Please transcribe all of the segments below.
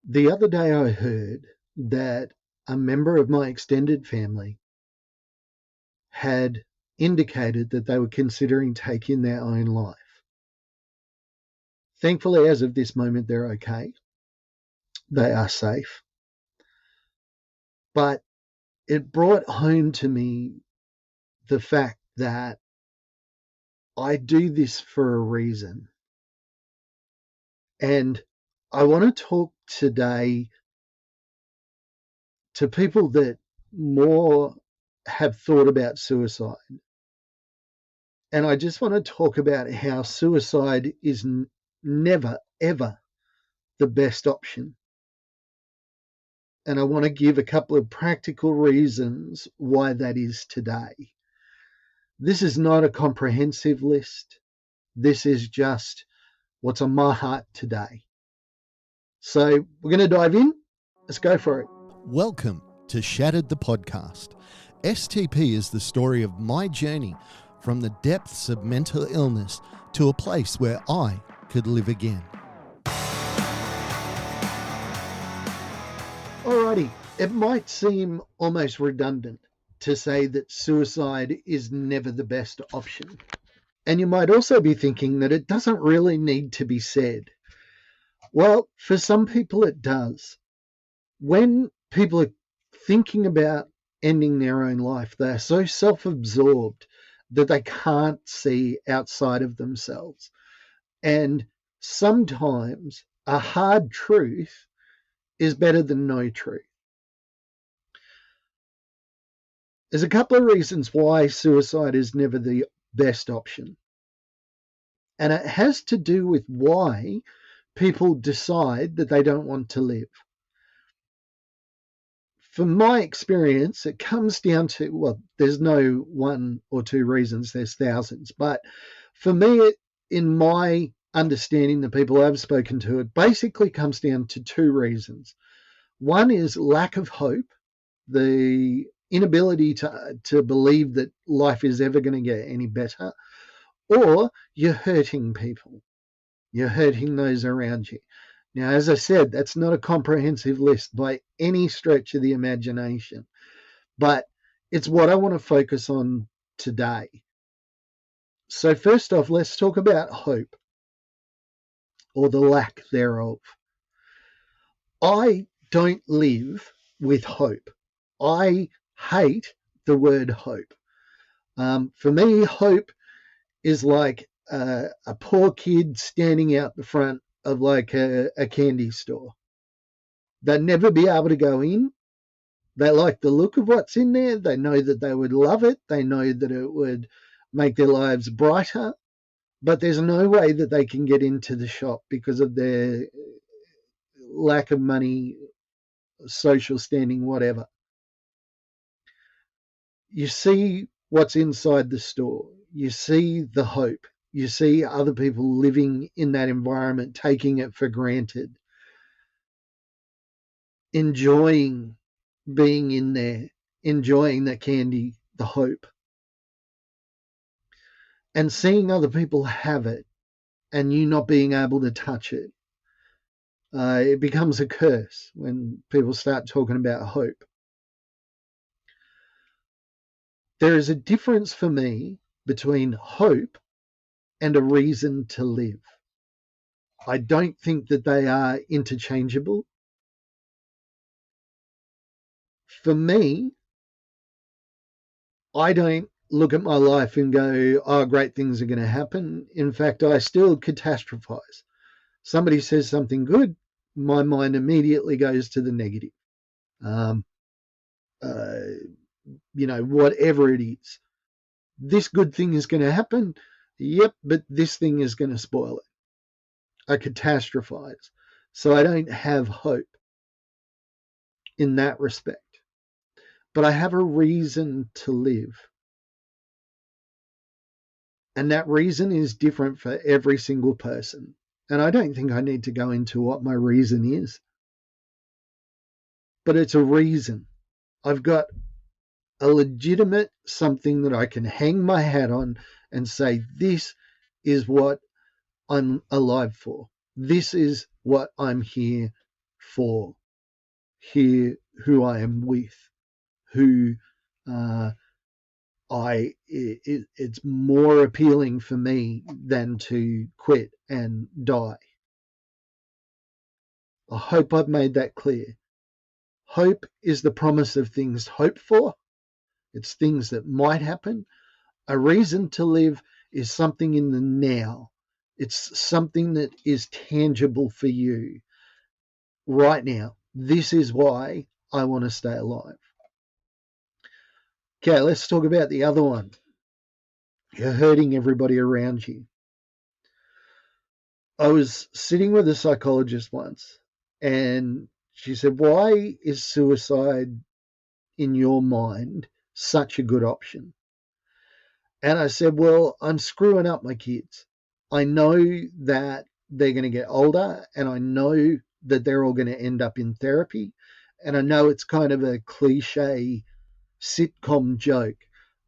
The other day I heard that a member of my extended family had indicated that they were considering taking their own life. Thankfully, as of this moment, they're okay. They are safe. But it brought home to me the fact that I do this for a reason. And I want to talk today to people that more have thought about suicide. And I just want to talk about how suicide is never, ever the best option. And I want to give a couple of practical reasons why that is today. This is not a comprehensive list. This is just what's on my heart today. So we're going to dive in. Let's go for it. Welcome to Shattered the Podcast. STP is the story of my journey from the depths of mental illness to a place where I could live again. Alrighty, it might seem almost redundant to say that suicide is never the best option. And you might also be thinking that it doesn't really need to be said. Well, for some people it does. When people are thinking about ending their own life, they're so self-absorbed that they can't see outside of themselves. And sometimes a hard truth is better than no truth. There's a couple of reasons why suicide is never the best option. And it has to do with why people decide that they don't want to live. From my experience, it comes down to, well, there's no one or two reasons, there's thousands. But for me, in my understanding, the people I've spoken to, it basically comes down to two reasons. One is lack of hope, the inability to believe that life is ever going to get any better, or you're hurting people. You're hurting those around you. Now, as I said, that's not a comprehensive list by any stretch of the imagination, but it's what I want to focus on today. So first off, let's talk about hope, or the lack thereof. I don't live with hope. I hate the word hope. For me, hope is like a poor kid standing out the front of like a candy store. They'd never be able to go in. They like the look of what's in there. They know that they would love it. They know that it would make their lives brighter. But there's no way that they can get into the shop because of their lack of money, social standing, whatever. You see what's inside the store. You see the hope. You see other people living in that environment, taking it for granted, enjoying being in there, enjoying the candy, the hope, and seeing other people have it and you not being able to touch it. It becomes a curse when people start talking about hope. There is a difference for me between hope and a reason to live. I don't think that they are interchangeable. For me, I don't look at my life and go, oh, great things are going to happen. In fact, I still catastrophize. Somebody says something good, my mind immediately goes to the negative. Whatever it is. This good thing is going to happen. Yep, but this thing is going to spoil it. I catastrophize. So I don't have hope in that respect. But I have a reason to live. And that reason is different for every single person. And I don't think I need to go into what my reason is. But it's a reason. I've got a legitimate something that I can hang my hat on and say, this is what I'm alive for. This is what I'm here for here, who I am with, who it's more appealing for me than to quit and die. I hope I've made that clear. Hope is the promise of things hoped for. It's things that might happen. A reason to live is something in the now. It's something that is tangible for you right now. This is why I want to stay alive. Okay, let's talk about the other one. You're hurting everybody around you. I was sitting with a psychologist once, and she said, "Why is suicide in your mind such a good option?" And I said, "Well, I'm screwing up my kids. I know that they're going to get older, and I know that they're all going to end up in therapy. And I know it's kind of a cliche sitcom joke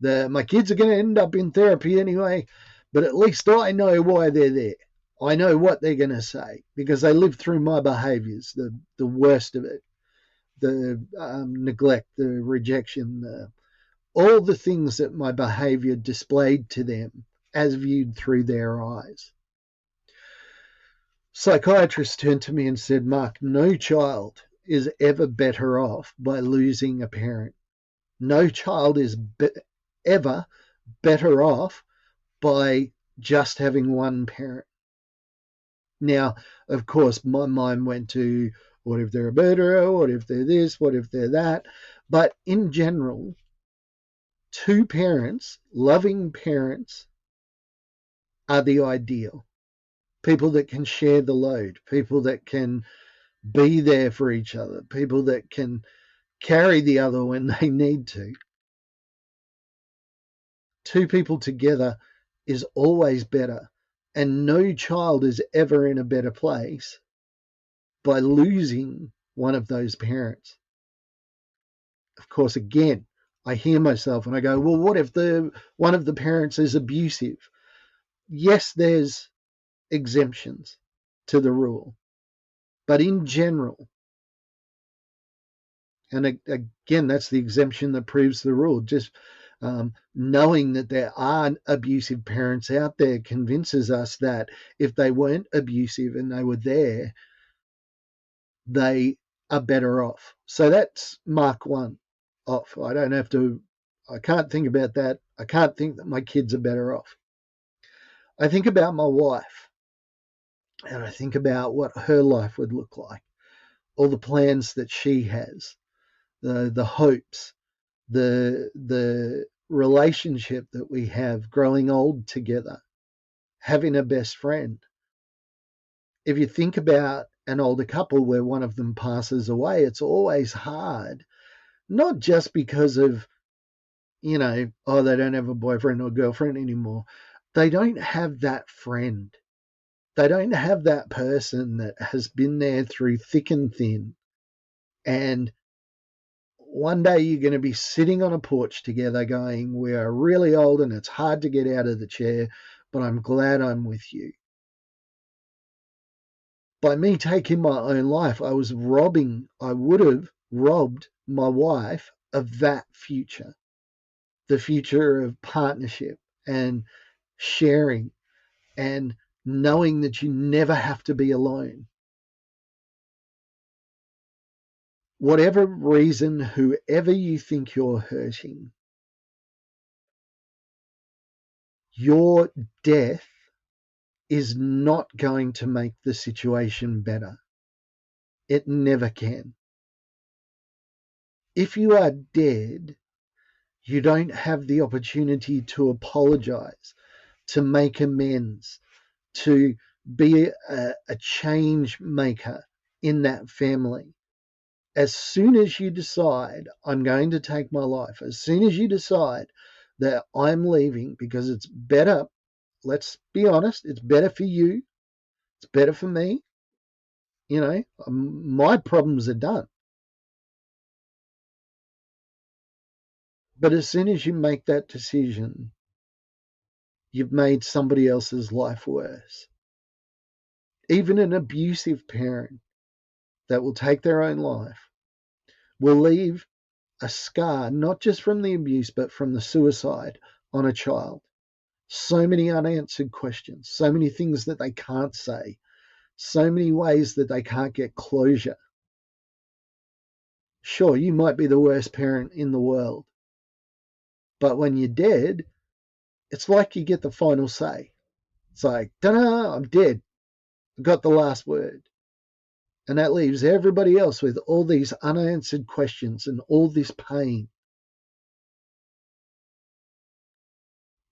that my kids are going to end up in therapy anyway, but at least I know why they're there. I know what they're going to say because they live through my behaviors, the worst of it, the neglect, the rejection, all the things that my behavior displayed to them as viewed through their eyes." Psychiatrist turned to me and said, "Mark, no child is ever better off by losing a parent. No child is ever better off by just having one parent." Now, of course, my mind went to, what if they're a murderer? What if they're this? What if they're that? But in general, two parents, loving parents, are the ideal. People that can share the load, people that can be there for each other, people that can carry the other when they need to. Two people together is always better, and no child is ever in a better place by losing one of those parents. Of course, again, I hear myself and I go, well, what if one of the parents is abusive? Yes, there's exemptions to the rule, but in general, and again, that's the exemption that proves the rule. Just knowing that there are abusive parents out there convinces us that if they weren't abusive and they were there, they are better off. So that's mark one off. I can't think about that. I can't think that my kids are better off. I think about my wife, and I think about what her life would look like, all the plans that she has, the hopes, the relationship that we have, growing old together, having a best friend. If you think about an older couple where one of them passes away, it's always hard, not just because of, they don't have a boyfriend or girlfriend anymore. They don't have that friend. They don't have that person that has been there through thick and thin. And one day you're going to be sitting on a porch together going, we are really old and it's hard to get out of the chair, but I'm glad I'm with you. By me taking my own life, I would have robbed my wife of that future, the future of partnership and sharing and knowing that you never have to be alone. Whatever reason, whoever you think you're hurting, your death is not going to make the situation better. It never can. If you are dead, you don't have the opportunity to apologize, to make amends, to be a change maker in that family. As soon as you decide, I'm going to take my life, as soon as you decide that I'm leaving because it's better, let's be honest, it's better for you, it's better for me, my problems are done. But as soon as you make that decision, you've made somebody else's life worse. Even an abusive parent, that will take their own life will leave a scar, not just from the abuse, but from the suicide on a child. So many unanswered questions, so many things that they can't say, so many ways that they can't get closure. Sure, you might be the worst parent in the world, but when you're dead, it's like you get the final say. It's like, ta-da, I'm dead. I got the last word. And that leaves everybody else with all these unanswered questions and all this pain.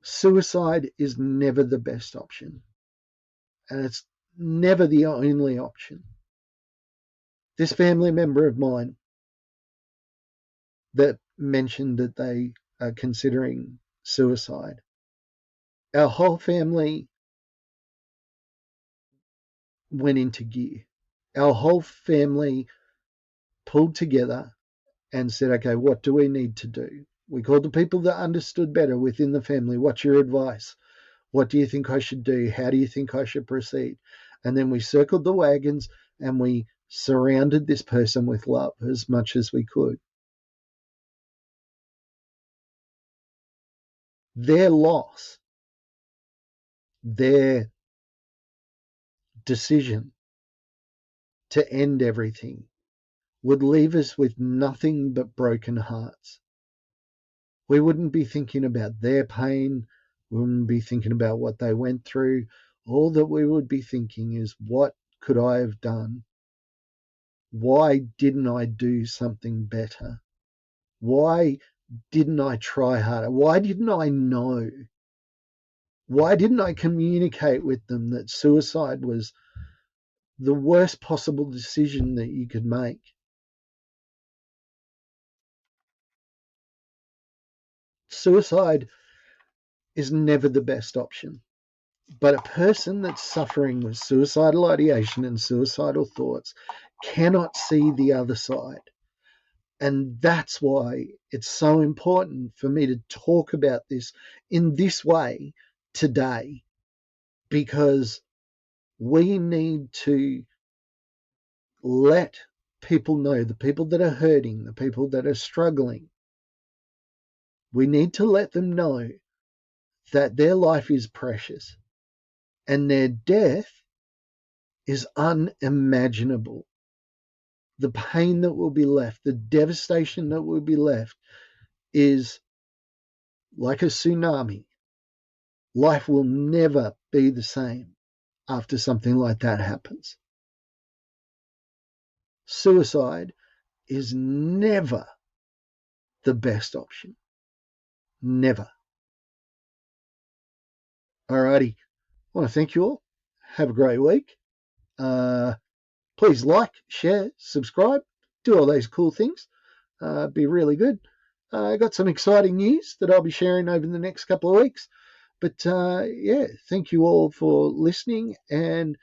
Suicide is never the best option. And it's never the only option. This family member of mine that mentioned that they are considering suicide, our whole family went into gear. Our whole family pulled together and said, okay, what do we need to do? We called the people that understood better within the family. What's your advice? What do you think I should do? How do you think I should proceed? And then we circled the wagons and we surrounded this person with love as much as we could. Their loss, their decision to end everything would leave us with nothing but broken hearts. We wouldn't be thinking about their pain. We wouldn't be thinking about what they went through. All that we would be thinking is, what could I have done? Why didn't I do something better? Why didn't I try harder? Why didn't I know? Why didn't I communicate with them that suicide was the worst possible decision that you could make? Suicide is never the best option. But a person that's suffering with suicidal ideation and suicidal thoughts cannot see the other side. And that's why it's so important for me to talk about this in this way today, because we need to let people know, the people that are hurting, the people that are struggling, we need to let them know that their life is precious and their death is unimaginable. The pain that will be left, the devastation that will be left is like a tsunami. Life will never be the same after something like that happens. Suicide is never the best option. Never. Alrighty. I want to thank you all. Have a great week. Please like, share, subscribe, do all those cool things. Be really good. I got some exciting news that I'll be sharing over the next couple of weeks. But thank you all for listening, and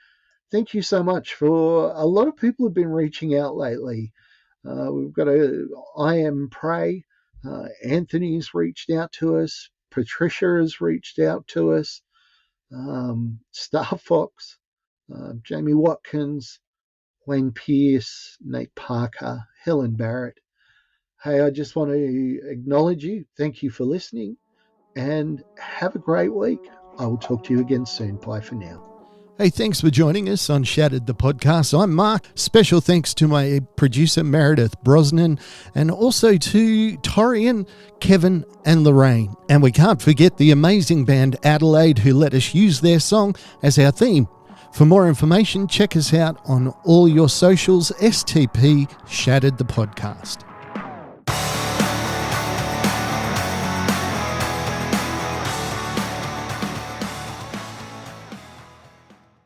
thank you so much for a lot of people have been reaching out lately. We've got I Am Pray. Anthony's reached out to us. Patricia has reached out to us. Star Fox, Jamie Watkins, Wayne Pierce, Nate Parker, Helen Barrett. Hey, I just want to acknowledge you. Thank you for listening, and have a great week. I will talk to you again soon. Bye for now. Hey, thanks for joining us on Shattered the Podcast. I'm Mark. Special thanks to my producer, Meredith Brosnan, and also to Torian, Kevin, and Lorraine. And we can't forget the amazing band Adelaide, who let us use their song as our theme. For more information, check us out on all your socials, STP Shattered the Podcast.